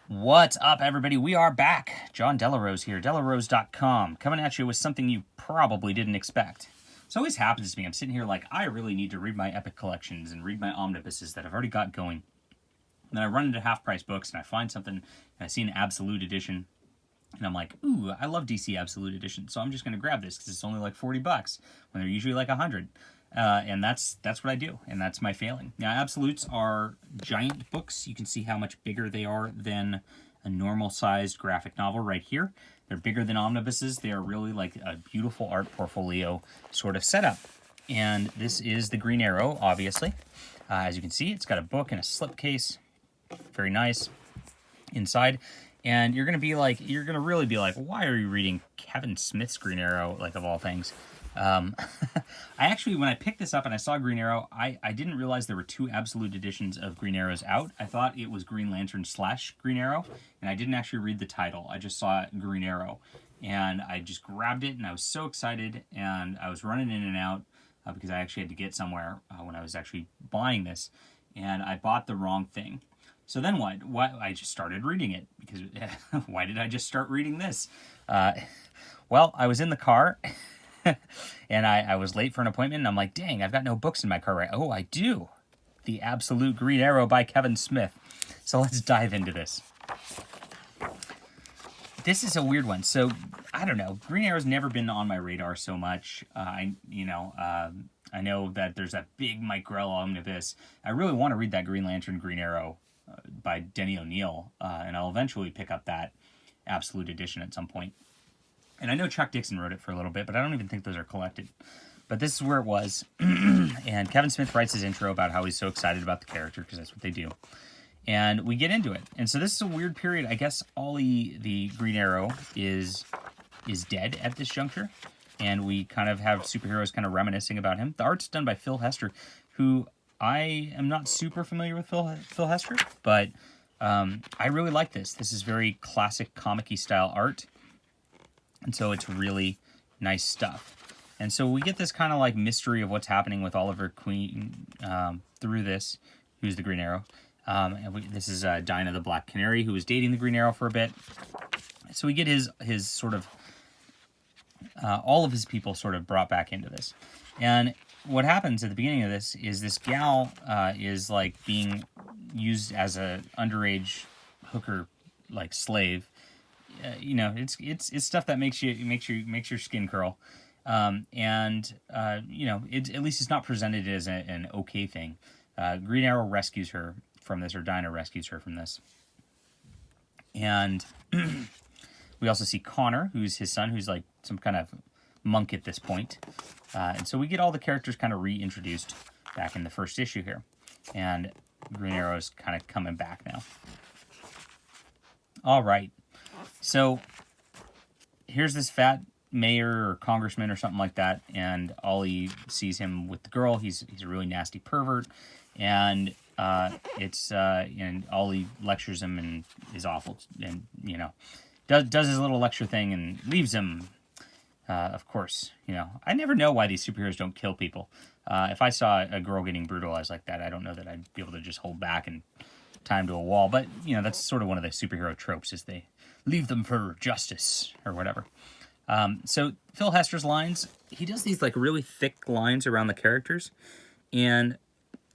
What's up, everybody? We are back. John Delarose here, delarose.com, coming at you with something you probably didn't expect. This always happens to me. I'm sitting here like, I really need to read my epic collections and read my omnibuses that I've already got going. And then I run into half-price books and I find something and I see an Absolute Edition. And I'm like, ooh, I love DC Absolute Edition, so I'm just going to grab this because it's only like $40 when they're usually like 100. And that's what I do, and that's my failing. Now, Absolutes are giant books. You can see how much bigger they are than a normal-sized graphic novel right here. They're bigger than omnibuses. They are really like a beautiful art portfolio sort of setup. And this is the Green Arrow, obviously. As you can see, it's got a book and a slipcase. Very nice inside. And you're gonna really be like, why are you reading Kevin Smith's Green Arrow, like, of all things? I actually, when I picked this up and I saw Green Arrow, I didn't realize there were two Absolute editions of Green Arrows out. I thought it was Green Lantern / Green Arrow, and I didn't actually read the title. I just saw Green Arrow, and I just grabbed it, and I was so excited, and I was running in and out because I actually had to get somewhere when I was actually buying this, and I bought the wrong thing. So then what? I just started reading it because why did I just start reading this? Well, I was in the car and I was late for an appointment and I'm like, dang, I've got no books in my car, right? Oh, I do. The Absolute Green Arrow by Kevin Smith. So let's dive into this. This is a weird one. So I don't know. Green Arrow's never been on my radar so much. I know that there's that big Mike Grell omnibus. I really want to read that Green Lantern Green Arrow by Denny O'Neil, and I'll eventually pick up that Absolute Edition at some point. And I know Chuck Dixon wrote it for a little bit, but I don't even think those are collected. But this is where it was. And Kevin Smith writes his intro about how he's so excited about the character, because that's what they do. And we get into it. And so this is a weird period. I guess Ollie the Green Arrow is dead at this juncture. And we kind of have superheroes kind of reminiscing about him. The art's done by Phil Hester, who I am not super familiar with Phil Hester, but I really like this. This is very classic comic-y style art. And so it's really nice stuff. And so we get this kind of like mystery of what's happening with Oliver Queen through this, who's the Green Arrow. This is Dinah the Black Canary, who was dating the Green Arrow for a bit. So we get his sort of, all of his people sort of brought back into this. And what happens at the beginning of this is this gal is like being used as a underage hooker, like slave. It's stuff that makes your skin curl, at least it's not presented as an okay thing. Green Arrow rescues her from this, or Dinah rescues her from this, and we also see Connor, who's his son, who's like some kind of monk at this point. And so we get all the characters kind of reintroduced back in the first issue here. And Green Arrow's kind of coming back now. All right. So here's this fat mayor or congressman or something like that, and Ollie sees him with the girl. He's a really nasty pervert, and and Ollie lectures him and is awful, and does his little lecture thing and leaves him. Of course, I never know why these superheroes don't kill people. If I saw a girl getting brutalized like that, I don't know that I'd be able to just hold back and tie him to a wall. But, that's sort of one of the superhero tropes, is they leave them for justice or whatever. So Phil Hester's lines, he does these like really thick lines around the characters. And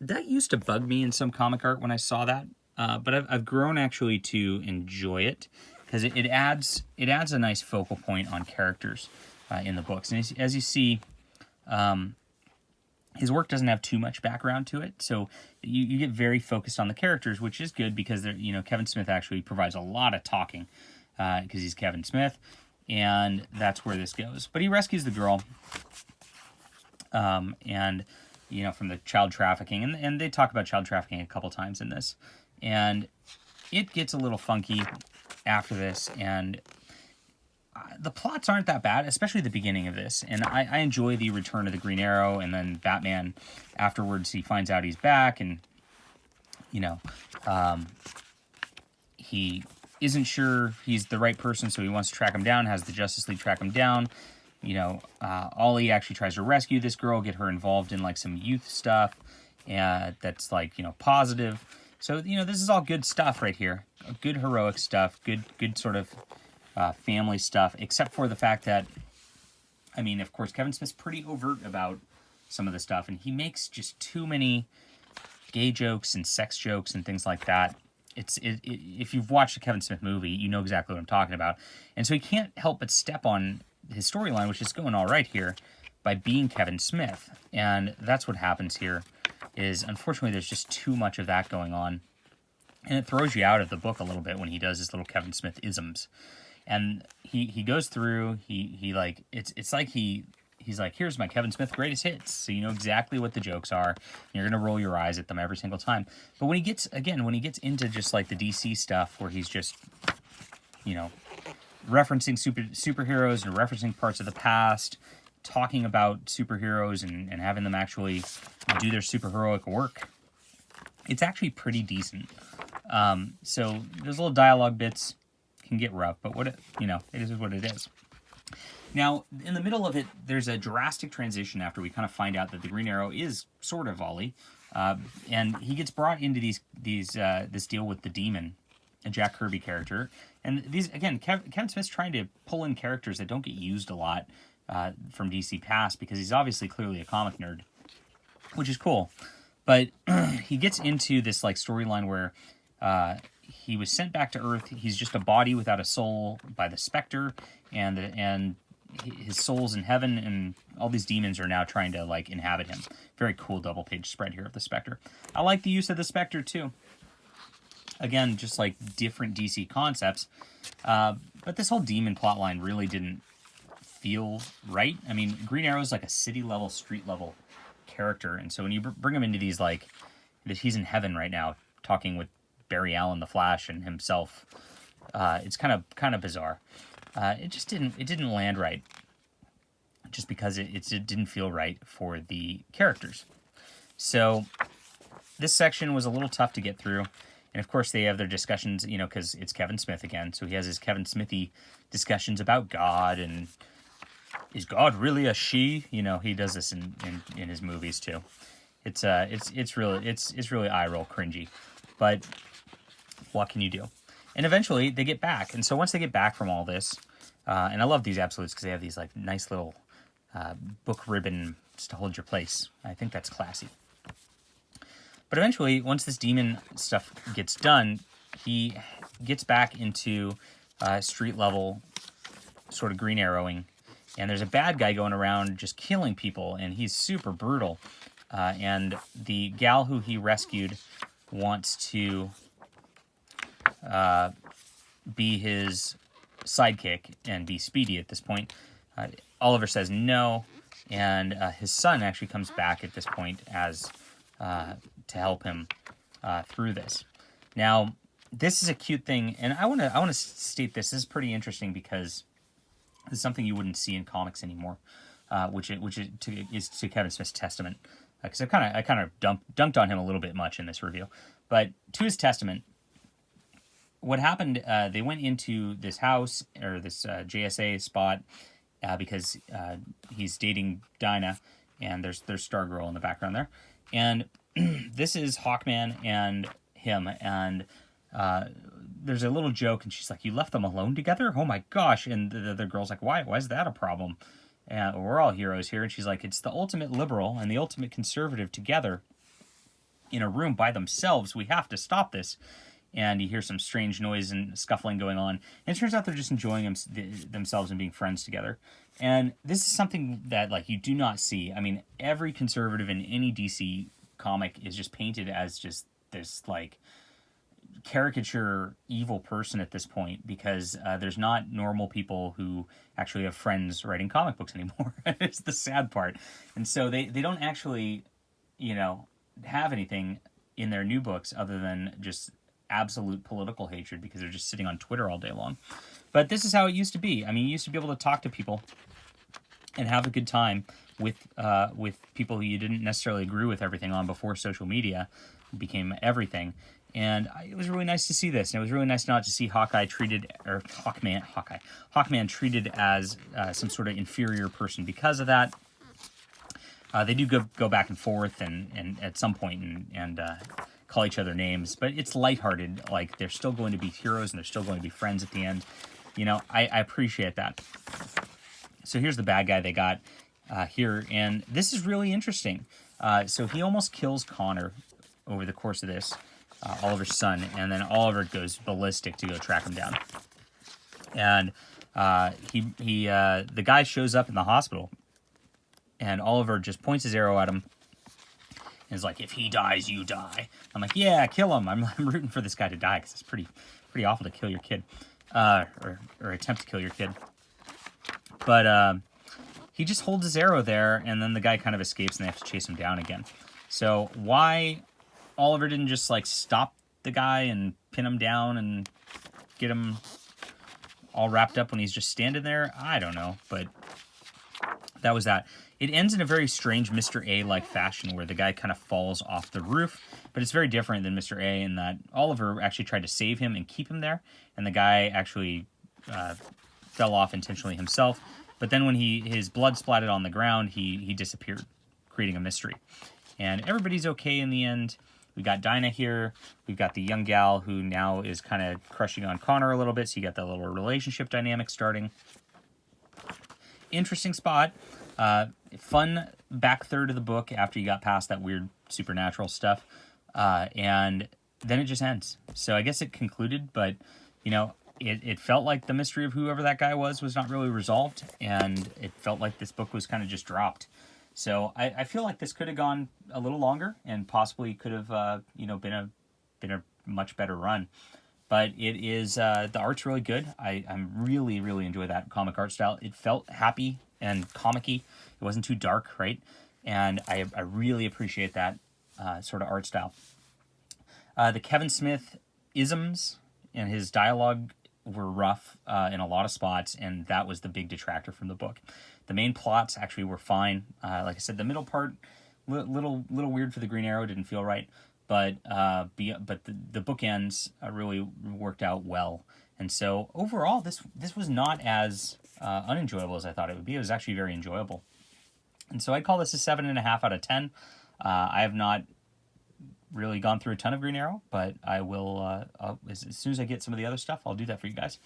that used to bug me in some comic art when I saw that. But I've grown actually to enjoy it, because it adds a nice focal point on characters in the books. And as you see, his work doesn't have too much background to it, so you get very focused on the characters, which is good because Kevin Smith actually provides a lot of talking because he's Kevin Smith, and that's where this goes. But he rescues the girl, from the child trafficking, and they talk about child trafficking a couple times in this, and it gets a little funky after this, and the plots aren't that bad, especially the beginning of this. And I enjoy the return of the Green Arrow, and then Batman, afterwards, he finds out he's back, and, he isn't sure he's the right person, so he wants to track him down, has the Justice League track him down. Ollie actually tries to rescue this girl, get her involved in, like, some youth stuff, that's, like, positive. So, this is all good stuff right here. Good heroic stuff, good sort of family stuff, except for the fact that, I mean, of course, Kevin Smith's pretty overt about some of the stuff, and he makes just too many gay jokes and sex jokes and things like that. If you've watched a Kevin Smith movie, you know exactly what I'm talking about. And so he can't help but step on his storyline, which is going all right here, by being Kevin Smith. And that's what happens here, is unfortunately there's just too much of that going on. And it throws you out of the book a little bit when he does his little Kevin Smith isms. And he goes through, he like, it's like he's like, here's my Kevin Smith greatest hits. So you know exactly what the jokes are. And you're going to roll your eyes at them every single time. But when he gets into just like the DC stuff where he's just, referencing superheroes and referencing parts of the past, talking about superheroes and having them actually do their superheroic work, it's actually pretty decent. So those little dialogue bits can get rough, but it is what it is. Now, in the middle of it, there's a drastic transition after we kind of find out that the Green Arrow is sort of Ollie, and he gets brought into this deal with the Demon, a Jack Kirby character. And these, again, Kevin Smith's trying to pull in characters that don't get used a lot from DC Past, because he's obviously clearly a comic nerd, which is cool. But he gets into this like storyline where he was sent back to Earth. He's just a body without a soul by the Spectre, and his soul's in heaven, and all these demons are now trying to like inhabit him. Very cool double page spread here of the Spectre. I like the use of the Spectre too. Again, just like different DC concepts, but this whole demon plotline really didn't feel right. I mean, Green Arrow is like a city level, street level character, and so when you bring him into these like that he's in heaven right now talking with Barry Allen, the Flash, and himself, it's kind of bizarre. It didn't land right, just because it didn't feel right for the characters. So this section was a little tough to get through, and of course they have their discussions, because it's Kevin Smith again, so he has his Kevin Smithy discussions about God, and is God really a she? He does this in his movies too. It's really eye roll cringy, but what can you do? And eventually they get back, and so once they get back from all this, and I love these absolutes because they have these like nice little book ribbon just to hold your place. I think that's classy. But eventually, once this demon stuff gets done, he gets back into street level sort of Green Arrowing, and there's a bad guy going around just killing people, and he's super brutal. And the gal who he rescued wants to be his sidekick and be Speedy at this point. Oliver says no, and his son actually comes back at this point as to help him through this. Now, this is a cute thing, and I want to state this. This is pretty interesting because this is something you wouldn't see in comics anymore, which is to Kevin Smith's testament. Because I kind of dunked on him a little bit much in this review, but to his testament, what happened? They went into this house or this JSA spot because he's dating Dinah, and there's Stargirl in the background there, and this is Hawkman and him, and there's a little joke, and she's like, "You left them alone together? Oh my gosh!" And the girl's like, "Why? Why is that a problem?" And we're all heroes here. And she's like, "It's the ultimate liberal and the ultimate conservative together in a room by themselves. We have to stop this." And you hear some strange noise and scuffling going on. And it turns out they're just enjoying themselves and being friends together. And this is something that like you do not see. I mean, every conservative in any DC comic is just painted as just this like caricature evil person at this point, because there's not normal people who actually have friends writing comic books anymore. It's the sad part. And so they don't actually, have anything in their new books other than just absolute political hatred, because they're just sitting on Twitter all day long. But this is how it used to be. I mean, you used to be able to talk to people and have a good time with people who you didn't necessarily agree with everything on before social media became everything. And it was really nice to see this. And it was really nice not to see Hawkman treated as some sort of inferior person because of that. They do go back and forth and at some point, and call each other names, but it's lighthearted. Like, they're still going to be heroes and they're still going to be friends at the end. You know, I appreciate that. So here's the bad guy they got here, and this is really interesting. So he almost kills Connor over the course of this, Oliver's son, and then Oliver goes ballistic to go track him down. And the guy shows up in the hospital, and Oliver just points his arrow at him and is like, "If he dies, you die." I'm like, "Yeah, kill him." I'm rooting for this guy to die because it's pretty awful to kill your kid, or attempt to kill your kid. But he just holds his arrow there, and then the guy kind of escapes, and they have to chase him down again. So why Oliver didn't just like stop the guy and pin him down and get him all wrapped up when he's just standing there, I don't know. But that was that. It ends in a very strange Mr. A-like fashion where the guy kind of falls off the roof, but it's very different than Mr. A in that Oliver actually tried to save him and keep him there, and the guy actually fell off intentionally himself. But then when his blood splatted on the ground, he disappeared, creating a mystery. And everybody's okay in the end. We got Dinah here. We've got the young gal who now is kind of crushing on Connor a little bit, so you got that little relationship dynamic starting. Interesting spot. Fun back third of the book after you got past that weird supernatural stuff. And then it just ends. So I guess it concluded, but, you know, it felt like the mystery of whoever that guy was not really resolved, and it felt like this book was kind of just dropped. So I feel like this could have gone a little longer and possibly could have, you know, been a much better run. But it is, the art's really good. I'm really enjoy that comic art style. It felt happy and comic-y. It wasn't too dark, right? And I really appreciate that sort of art style. The Kevin Smith isms and his dialogue were rough in a lot of spots, and that was the big detractor from the book. The main plots actually were fine. Like I said, the middle part, little weird for the Green Arrow, didn't feel right. But the bookends really worked out well. And so overall, this was not as unenjoyable as I thought it would be. It was actually very enjoyable. And so I'd call this a 7.5 out of 10. I have not really gone through a ton of Green Arrow, but I will, as soon as I get some of the other stuff, I'll do that for you guys.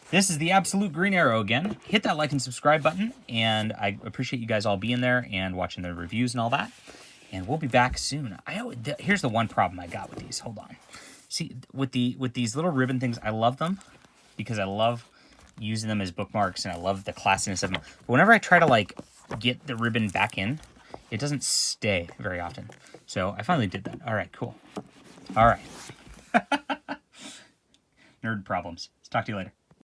This is the Absolute Green Arrow again. Hit that like and subscribe button, and I appreciate you guys all being there and watching the reviews and all that. And we'll be back soon. Here's the one problem I got with these. Hold on. See, with these little ribbon things, I love them because I love using them as bookmarks, and I love the classiness of them. But whenever I try to, like, get the ribbon back in, it doesn't stay very often. So I finally did that. All right, cool. All right. Nerd problems. Let's talk to you later.